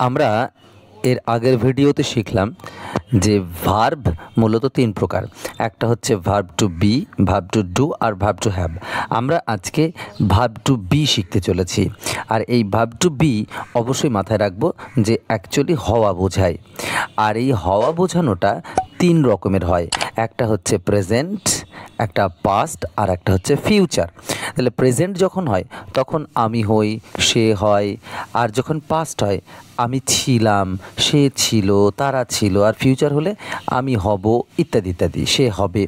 আমরা এর আগের ভিডিওতে শিখলাম যে ভার্ব মূলত তিন প্রকার। একটা হচ্ছে verb to be, verb to do আর ভার্ব টু হ্যাভ। আমরা আজকে ভার্ব টু বি শিখতে চলেছি। আর এই ভার্ব টু বি অবশ্যই মাথায় রাখবো যে অ্যাকচুয়ালি হওয়া বোঝায়। আর এই হওয়া বোঝানোটা তিন রকমের হয়। একটা হচ্ছে প্রেজেন্ট, একটা পাস্ট আর একটা হচ্ছে ফিউচার। তাহলে প্রেজেন্ট যখন হয় তখন আমি হই, সে হয়। আর যখন পাস্ট হয় আমি ছিলাম, সে ছিল, তারা ছিল। আর ফিউচার হলে আমি হব, ইত্যাদি ইত্যাদি, সে হবে।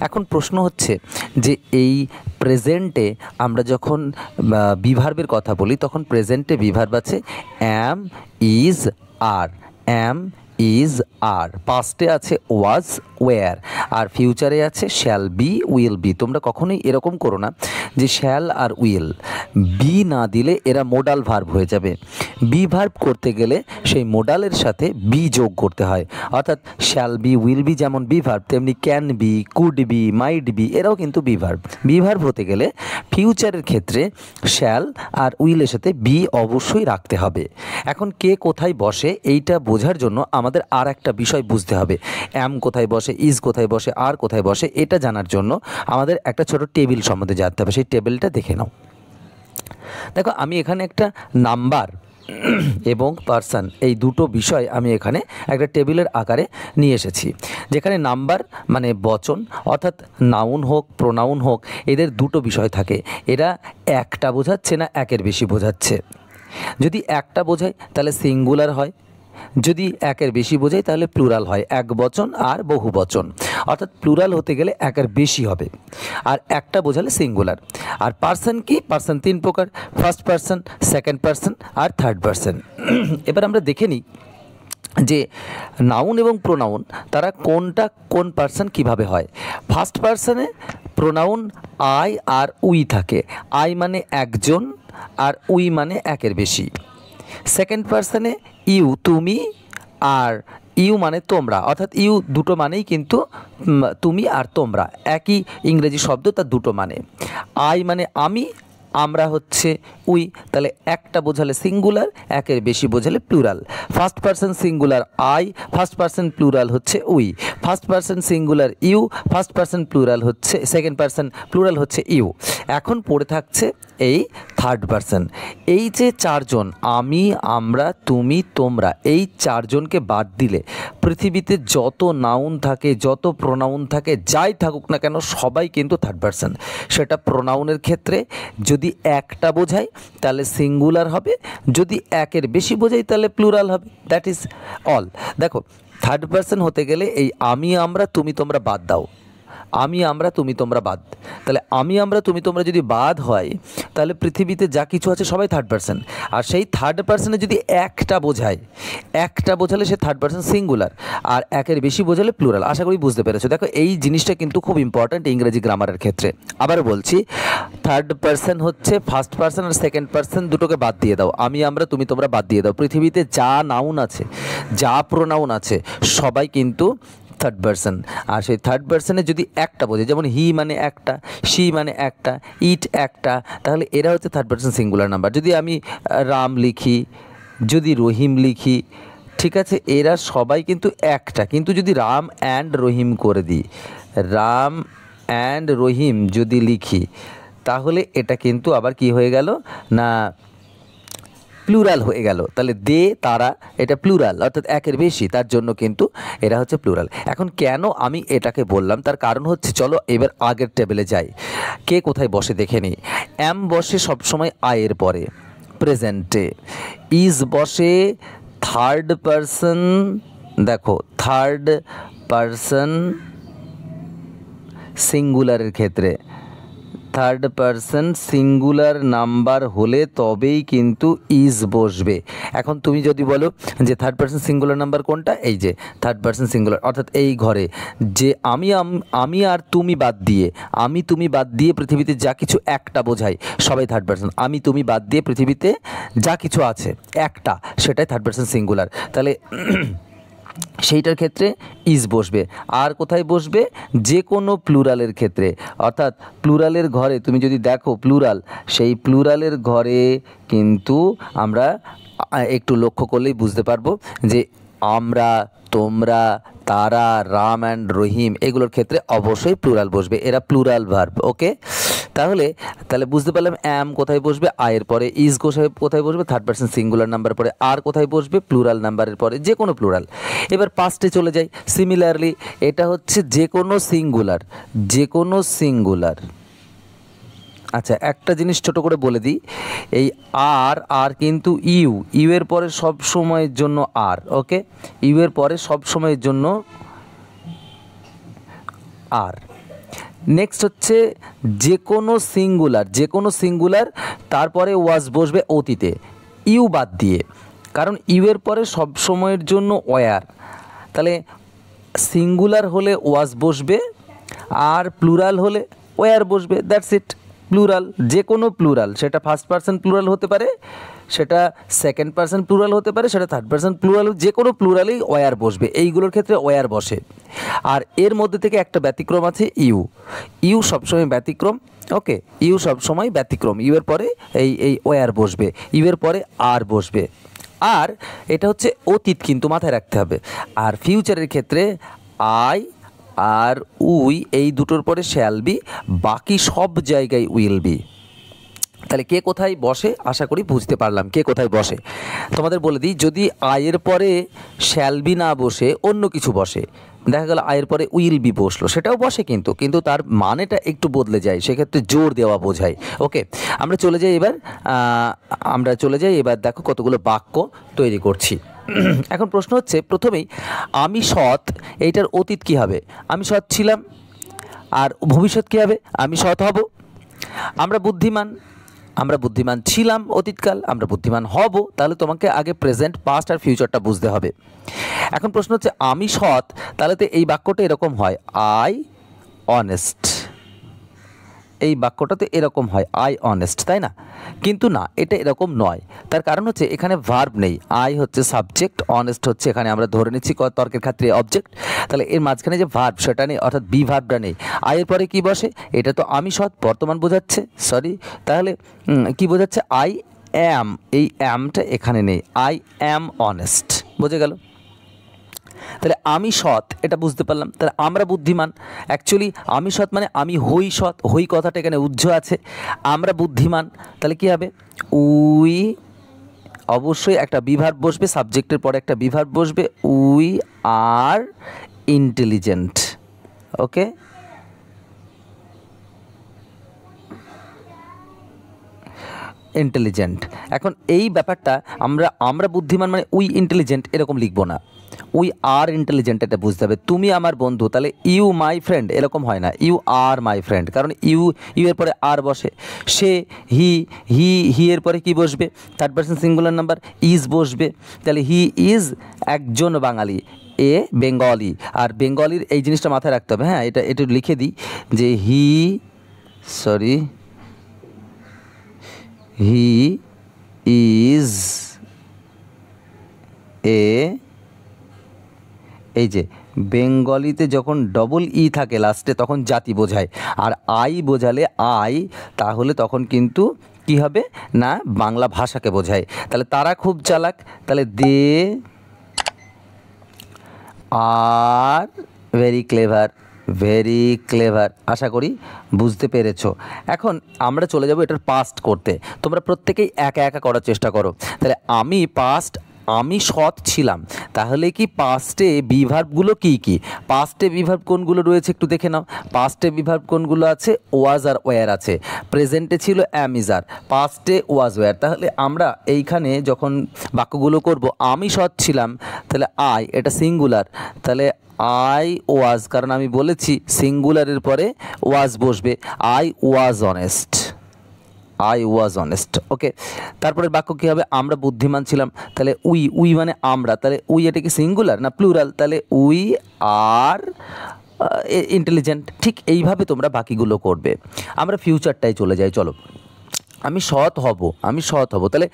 এখন প্রশ্ন হচ্ছে যে এই প্রেজেন্টে আমরা যখন বিভার্বের কথা বলি তখন প্রেজেন্টে বিভার্ব আছে অ্যাম, ইজ, আর। অ্যাম, ইজ, আর। পাস্টে আছে ওয়াজ, ওয়্যার। আর ফিউচারে আছে শ্যাল বি, উইল বি। তোমরা কখনোই এরকম করো না যে শ্যাল আর উইল বি না দিলে এরা মোডাল ভার্ব হয়ে যাবে। বি ভার্ব করতে গেলে সেই মোডালের সাথে বি যোগ করতে হয়। অর্থাৎ শ্যাল বি, উইল বি যেমন বি ভার্ব, তেমনি can be, could be, might be এরাও কিন্তু বি ভার্ব। বি ভার্ব হতে গেলে ফিউচারের ক্ষেত্রে শ্যাল আর উইলের সাথে বি অবশ্যই রাখতে হবে। এখন কে কোথায় বসে এইটা বোঝার জন্য আমাদের আর একটা বিষয় বুঝতে হবে। অ্যাম কোথায় বসে, ইজ কোথায় বসে, আর কোথায় বসে, এটা জানার জন্য আমাদের একটা ছোট টেবিল সম্বন্ধে জানতে হবে। সেই টেবিলটা দেখে নাও। দেখো, আমি এখানে একটা নাম্বার এবং পার্সন এই দুটো বিষয় আমি এখানে একটা টেবিলের আকারে নিয়ে এসেছি। যেখানে নাম্বার মানে বচন, অর্থাৎ নাউন হোক, প্রোনাউন হোক, এদের দুটো বিষয় থাকে। এরা একটা বোঝাচ্ছে না একের বেশি বোঝাচ্ছে। যদি একটা বোঝায় তাহলে সিঙ্গুলার হয়, যদি একের বেশি বোঝায় তাহলে প্লুরাল হয়, এক বচন আর বহু বচন। অর্থাৎ প্লুরাল হতে গেলে একের বেশি হবে, আর একটা বোঝালে সিঙ্গুলার। আর পার্সন কি? পার্সন তিন প্রকার, ফার্স্ট পার্সন, সেকেন্ড পার্সন আর থার্ড পার্সন। এবার আমরা দেখে নিই যে নাউন এবং প্রোনাউন তারা কোনটা কোন পার্সন কিভাবে হয়। ফার্স্ট পার্সনে প্রোনাউন আই আর উই থাকে। আই মানে একজন আর উই মানে একের বেশি। সেকেন্ড পার্সনে ইউ তুমি, আর ইউ মানে তোমরা। অর্থাৎ ইউ দুটো মানেই কিন্তু তুমি আর তোমরা একই ইংরেজি শব্দ, তার দুটো মানে। আই মানে আমি, আমরা হচ্ছে উই। তাহলে একটা বোঝালে সিঙ্গুলার, একের বেশি বোঝালে plural. First person singular I, first person plural হচ্ছে we. First person singular you, first person plural হচ্ছে, সেকেন্ড পার্সন প্লুরাল হচ্ছে ইউ। এখন পড়ে থাকছে এই থার্ড পার্সন। এই যে চারজন, আমি, আমরা, তুমি, তোমরা, এই চারজনকে বাদ দিলে পৃথিবীতে যত নাউন থাকে, যত প্রোনাউন থাকে, যাই থাকুক না কেন সবাই কিন্তু থার্ড পার্সন। সেটা প্রোনাউনের ক্ষেত্রে যদি একটা বোঝায় তাহলে সিঙ্গুলার হবে, যদি একের বেশি বোঝায় তাহলে প্লুরাল হবে। That is all. দেখো, থার্ড পার্সন হতে গেলে এই আমি, আমরা, তুমি, তোমরা বাদ দাও। আমি, আমরা, তুমি, তোমরা বাদ। তাহলে আমি, আমরা, তুমি, তোমরা যদি বাদ হয় তাহলে পৃথিবীতে যা কিছু আছে সবাই থার্ড পার্সন। আর সেই থার্ড পার্সনে যদি একটা বোঝায়, একটা বোঝালে সে থার্ড পার্সন সিঙ্গুলার, আর একের বেশি বোঝালে প্লুরাল। আশা করি বুঝতে পেরেছো। দেখো, এই জিনিসটা কিন্তু খুব ইম্পর্ট্যান্ট ইংরেজি গ্রামারের ক্ষেত্রে। আবার বলছি, থার্ড পার্সন হচ্ছে ফার্স্ট পার্সন আর সেকেন্ড পার্সন দুটোকে বাদ দিয়ে দাও। আমি, আমরা, তুমি, তোমরা বাদ দিয়ে দাও। পৃথিবীতে যা নাউন আছে, যা প্রোনাউন আছে, সবাই কিন্তু থার্ড পার্সন। আর সেই থার্ড পার্সনে যদি একটা বোঝে, যেমন হি মানে একটা, শি মানে একটা, ইট একটা, তাহলে এরা হচ্ছে থার্ড পার্সন সিঙ্গুলার নাম্বার। যদি আমি রাম লিখি, যদি রহিম লিখি, ঠিক আছে, এরা সবাই কিন্তু একটা। কিন্তু যদি রাম অ্যান্ড রহিম করে দিই, রাম অ্যান্ড রহিম যদি লিখি, তাহলে এটা কিন্তু আবার কি হয়ে গেল না, প্লুরাল হয়ে গেল। তাহলে দে, তারা, এটা প্লুরাল, অর্থাৎ একের বেশি, তার জন্য কিন্তু এরা হচ্ছে প্লুরাল। এখন কেন আমি এটাকে বললাম, তার কারণ হচ্ছে, চলো এবার আগের টেবিলে যাই। কে কোথায় বসে দেখে নিই। অ্যাম বসে সবসময় আয়ের পরে প্রেজেন্টে। ইজ বসে থার্ড পার্সন, দেখো থার্ড পার্সন সিঙ্গুলারের ক্ষেত্রে। থার্ড পার্সন সিঙ্গুলার নাম্বার হলে তবেই কিন্তু ইজ বসবে। এখন তুমি যদি বলো যে থার্ড পার্সন সিঙ্গুলার নাম্বার কোনটা, এই যে থার্ড পার্সন সিঙ্গুলার, অর্থাৎ এই ঘরে যে আমি আর তুমি বাদ দিয়ে, আমি তুমি বাদ দিয়ে পৃথিবীতে যা কিছু একটা বোঝায় সবাই থার্ড পার্সন। আমি তুমি বাদ দিয়ে পৃথিবীতে যা কিছু আছে একটা, সেটাই থার্ড পার্সন সিঙ্গুলার। তাহলে সেইটার ক্ষেত্রে ইজ বসবে। আর কোথায় বসবে? যে কোনো প্লুরালের ক্ষেত্রে। অর্থাৎ প্লুরালের ঘরে তুমি যদি দেখো প্লুরাল, সেই প্লুরালের ঘরে কিন্তু আমরা একটু লক্ষ্য করলেই বুঝতে পারবো যে আমরা, তোমরা, তারা, রাম অ্যান্ড রহিম এগুলোর ক্ষেত্রে অবশ্যই প্লুরাল বসবে, এরা প্লুরাল ভার্ব। ওকে, তাহলে বুঝতে পারলাম অ্যাম কোথায় বসবে, আয়ের পরে, ইজ কোথায় বসবে, থার্ড পারসন সিঙ্গুলার নাম্বার পরে, আর কোথায় বসবে, প্লুরাল নাম্বারের পরে, যে কোনো প্লুরাল। এবার পাস্টে চলে যাই। সিমিলারলি এটা হচ্ছে যে কোনো সিঙ্গুলার। আচ্ছা, একটা জিনিস ছোট করে বলে দিই, এই আর কিন্তু ইউ এর পরে সব সময়ের জন্য আর। ওকে, ইউ এর পরে সব সময়ের জন্য আর। নেক্সট হচ্ছে যে কোনো সিঙ্গুলার তারপরে ওয়াজ বসবে অতীতে, ইউ বাদ দিয়ে, কারণ ইউ এর পরে সব সময়ের জন্য ওয়ার। তাহলে সিঙ্গুলার হলে ওয়াজ বসবে, আর প্লুরাল হলে ওয়ার বসবে, দ্যাটস ইট। প্লুরাল, যে কোনো প্লুরাল, সেটা ফার্স্ট পারসন প্লুরাল হতে পারে, সেটা সেকেন্ড পারসন প্লুরাল হতে পারে, সেটা থার্ড পারসন প্লুরাল, যে কোনো প্লুরালেই ওয়ার বসবে, এইগুলোর ক্ষেত্রে ওয়ার বসে। আর এর মধ্যে থেকে একটা ব্যতিক্রম আছে, ইউ সবসময় ব্যতিক্রম। ওকে, ইউ সবসময় ব্যতিক্রম, ইউ এর পরে এই ওয়ার বসবে, ইউ এর পরে আর বসবে। আর এটা হচ্ছে অতীত, কিন্তু মাথায় রাখতে হবে। আর ফিউচারের ক্ষেত্রে আই আর উই এই দুটোর পরে শ্যাল বি, বাকি সব জায়গায় উইল বি। তাহলে কে কোথায় বসে আশা করি বুঝতে পারলাম কে কোথায় বসে। তোমাদের বলে দিই, যদি আয়ের পরে শ্যাল বি না বসে অন্য কিছু বসে, দেখা গেল আয়ের পরে উইল বি বসলো, সেটাও বসে, কিন্তু তার মানেটা একটু বদলে যায়, সেক্ষেত্রে জোর দেওয়া বোঝায়। ওকে, আমরা চলে যাই এবার দেখো কতগুলো বাক্য তৈরি করছি। এখন প্রশ্ন হচ্ছে, প্রথমেই আমি সৎ, এইটার অতীত কী হবে? আমি সৎ ছিলাম। আর ভবিষ্যৎ কী হবে? আমি সৎ হব। আমরা বুদ্ধিমান ছিলাম অতীতকাল, আমরা বুদ্ধিমান হব। তাহলে তোমাকে আগে প্রেজেন্ট, পাস্ট আর ফিউচারটা বুঝতে হবে। এখন প্রশ্ন হচ্ছে আমি সৎ, তাহলে তো এই বাক্যটা এরকম হয়, আই অনেস্ট। এই বাক্যটাতে এরকম হয়, আই অনেস্ট, তাই না? কিন্তু না, এটা এরকম নয়। তার কারণ হচ্ছে এখানে ভার্ব নেই, আই হচ্ছে সাবজেক্ট, অনেস্ট হচ্ছে এখানে আমরা ধরে নিচ্ছি তর্কের ক্ষেত্রে অবজেক্ট। তাহলে এর মাঝখানে যে ভার্ব সেটা নেই, অর্থাৎ বি ভার্বটা নেই। আয়ের পরে কি বসে? এটা তো আমি সৎ বর্তমান বোঝাচ্ছে, তাহলে কি বোঝাচ্ছে? আই অ্যাম, এই অ্যামটা এখানে নেই, আই অ্যাম অনেস্ট। বোঝা গেল? তাহলে আমি সৎ, এটা বুঝতে পারলাম। তাহলে আমরা বুদ্ধিমান, অ্যাকচুয়ালি আমি সৎ মানে আমি হই সৎ, হই কথাটা এখানে উজ্জ্ব আছে। আমরা বুদ্ধিমান, তাহলে কী হবে? উই, অবশ্যই একটা বিভার্ব বসবে, সাবজেক্টের পরে একটা বিভার্ব বসবে, we are intelligent. Okay, intelligent. এখন এই ব্যাপারটা আমরা বুদ্ধিমান মানে উই ইন্টেলিজেন্ট এরকম লিখবো না, উই আর ইন্টেলিজেন্ট, এটা বুঝতে হবে। তুমি আমার বন্ধু, তাহলে ইউ মাই ফ্রেন্ড এরকম হয় না, ইউ আর মাই ফ্রেন্ড, কারণ ইউ এর পরে আর বসে। সে, হি এর পরে কি বসবে? Third person singular number, is বসবে। তাহলে হি ইজ একজন বাঙালি, এ বেঙ্গলি। আর বেঙ্গলির এই জিনিসটা মাথায় রাখতে হবে। হ্যাঁ, এটা লিখে দিই যে হি ইজ এই যে বেঙ্গলিতে যখন ডবল ই থাকে লাস্টে তখন জাতি বোঝায়, আর আই বোঝালে তাহলে তখন কিন্তু কি হবে না, বাংলা ভাষাকে বোঝায়। তাহলে তারা খুব চালাক, তাহলে দে আর ভেরি ক্লেভার। আশা করি বুঝতে পেরেছো। এখন আমরা চলে যাব এটার পাস্ট করতে। তোমরা প্রত্যেকেই একা একা করার চেষ্টা করো। তাহলে আমি সৎ ছিলাম, তাহলে কি পাস্টে বিভার্বগুলো কি? পাস্টে বিভার্ব কোনগুলো রয়েছে একটু দেখে নাও। পাস্টে বিভার্ব কোনগুলো আছে? ওয়াজ আর ওয়্যার আছে। প্রেজেন্টে ছিল am is R, পাস্টে was wire. তাহলে আমরা এইখানে যখন বাক্যগুলো করব, আমি সৎ ছিলাম, তাহলে আই, এটা সিঙ্গুলার, তাহলে আই ওয়াজ, কারণ আমি বলেছি সিঙ্গুলারের পরে ওয়াজ বসবে, আই ওয়াজ অনেস্ট। ওকে, তারপরে বাক্য কী হবে? আমরা বুদ্ধিমান ছিলাম, তাহলে উই মানে আমরা, তাহলে উই এটা কি সিঙ্গুলার না প্লুরাল? তাহলে উই আর ইন্টেলিজেন্ট। ঠিক এইভাবে তোমরা বাকিগুলো করবে। আমরা ফিউচারটাই চলে যাই, চলো। আমি সৎ হব, তাহলে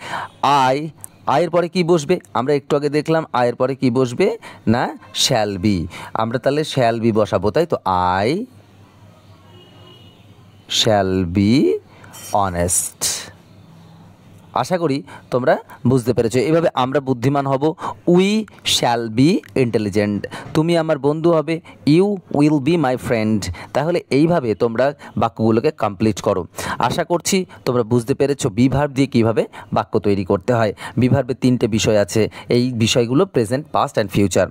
আয়ের পরে কি বসবে? আমরা একটু আগে দেখলাম আয়ের পরে কি বসবে না, শ্যাল বি। আমরা তাহলে শ্যাল বি বসাবো, তাই তো, আই শ্যাল বি অনেস্ট। আশা করি তোমরা বুঝতে পেরেছো। এভাবে আমরা বুদ্ধিমান হব, উই শ্যাল বি ইন্টেলিজেন্ট। তুমি আমার বন্ধু হবে, you will be my friend. তাহলে এইভাবে তোমরা বাক্যগুলোকে কমপ্লিট করো। আশা করছি তোমরা বুঝতে পেরেছো বি ভার্ব দিয়ে কীভাবে বাক্য তৈরি করতে হয়। বি ভার্বের 3টে বিষয় আছে, এই বিষয়গুলো প্রেজেন্ট, পাস্ট অ্যান্ড ফিউচার।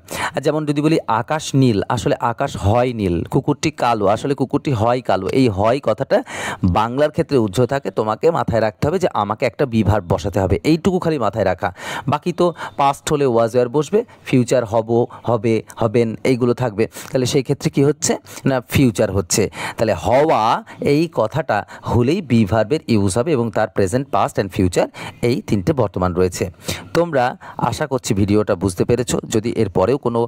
যেমন যদি বলি আকাশ নীল, আসলে আকাশ হয় নীল। কুকুরটি কালো, আসলে কুকুরটি হয় কালো। এই হয় কথাটা বাংলার ক্ষেত্রে উজ্জ্ব থাকে, তোমাকে মাথায় রাখতে হবে যে আমাকে একটা বি ভার্ব বসাতে হবে, এইটুকু খালি মাথায় রাখা। বাকি তো পাস্ট হলে ওয়াজ ওয়্যার বসবে, ফিউচার হব, হবে, হবেন, এইগুলো থাকবে। তাহলে সেই ক্ষেত্রে কি হচ্ছে না ফিউচার হচ্ছে। তাহলে হওয়া এই কথাটা হলেই বি ভার্বের ইউজ হবে এবং তার প্রেজেন্ট, পাস্ট অ্যান্ড ফিউচার এই 3টে বর্তমান রয়েছে। তোমরা আশা করছি ভিডিওটা বুঝতে পেরেছো। যদি এর পরেও কোনো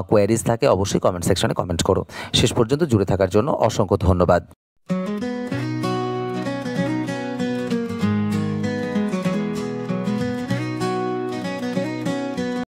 কোয়ারিজ থাকে অবশ্যই কমেন্ট সেকশনে কমেন্ট করো। শেষ পর্যন্ত জুড়ে থাকার জন্য অসংখ্য ধন্যবাদ।